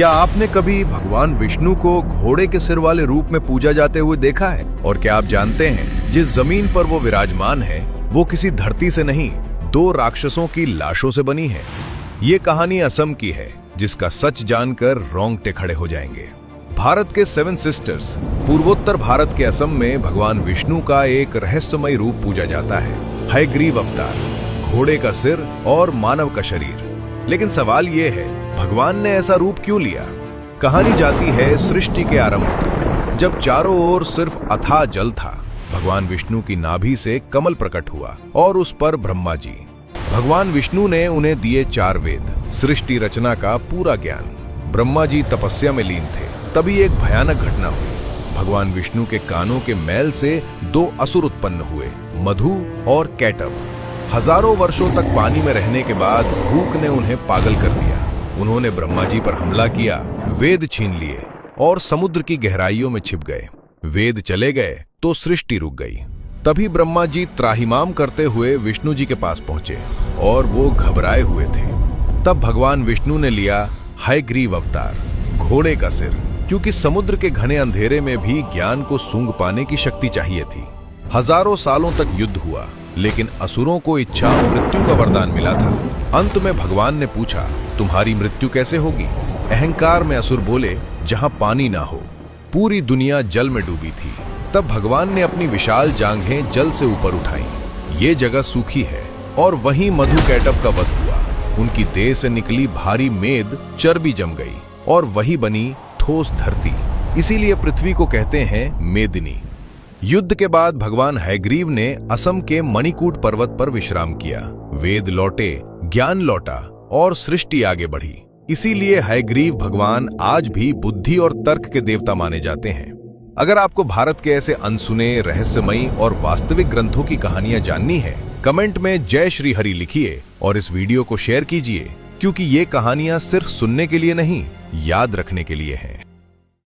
क्या आपने कभी भगवान विष्णु को घोड़े के सिर वाले रूप में पूजा जाते हुए देखा है? और क्या आप जानते हैं जिस जमीन पर वो विराजमान है वो किसी धरती से नहीं, 2 राक्षसों की लाशों से बनी है। ये कहानी असम की है जिसका सच जानकर रोंगटे खड़े हो जाएंगे। भारत के 7 सिस्टर्स पूर्वोत्तर भारत के असम में भगवान विष्णु का एक रहस्यमय रूप पूजा जाता है, हयग्रीव अवतार, घोड़े का सिर और मानव का शरीर। लेकिन सवाल ये है, भगवान ने ऐसा रूप क्यों लिया? कहानी जाती है सृष्टि के आरंभ तक, जब चारों ओर सिर्फ अथाह जल था। भगवान विष्णु की नाभि से कमल प्रकट हुआ और उस पर ब्रह्मा जी। भगवान विष्णु ने उन्हें दिए 4 वेद, सृष्टि रचना का पूरा ज्ञान। ब्रह्मा जी तपस्या में लीन थे, तभी एक भयानक घटना हुई। भगवान विष्णु के कानों के मैल से 2 असुर उत्पन्न हुए, मधु और कैटव। हजारों वर्षों तक पानी में रहने के बाद भूख ने उन्हें पागल कर दिया। उन्होंने ब्रह्मा जी पर हमला किया, वेद छीन लिए और समुद्र की गहराइयों में छिप गए। वेद चले गए तो सृष्टि रुक गई। तभी ब्रह्मा जी त्राहिमाम करते हुए विष्णु जी के पास पहुंचे और वो घबराए हुए थे। तब भगवान विष्णु ने लिया हयग्रीव अवतार, घोड़े का सिर, क्योंकि समुद्र के घने अंधेरे में भी ज्ञान को सूंघ पाने की शक्ति चाहिए थी। हजारों सालों तक युद्ध हुआ, लेकिन असुरों को इच्छा मृत्यु का वरदान मिला था। अंत में भगवान ने पूछा, तुम्हारी मृत्यु कैसे होगी? अहंकार में असुर बोले, जहां पानी ना हो। पूरी दुनिया जल में डूबी थी। तब भगवान ने अपनी विशाल जांघें जल से ऊपर उठाई। ये जगह सूखी है और वहीं मधु कैटव का वध हुआ। उनकी देह से निकली भारी मेद चर्बी जम गई और वही बनी ठोस धरती। इसीलिए पृथ्वी को कहते हैं मेदिनी। युद्ध के बाद भगवान हयग्रीव ने असम के मणिकूट पर्वत पर विश्राम किया। वेद लौटे, ज्ञान लौटा और सृष्टि आगे बढ़ी। इसीलिए हयग्रीव भगवान आज भी बुद्धि और तर्क के देवता माने जाते हैं। अगर आपको भारत के ऐसे अनसुने, रहस्यमयी और वास्तविक ग्रंथों की कहानियां जाननी है, कमेंट में जय श्री हरि लिखिए और इस वीडियो को शेयर कीजिए, क्योंकि ये कहानियां सिर्फ सुनने के लिए नहीं, याद रखने के लिए हैं।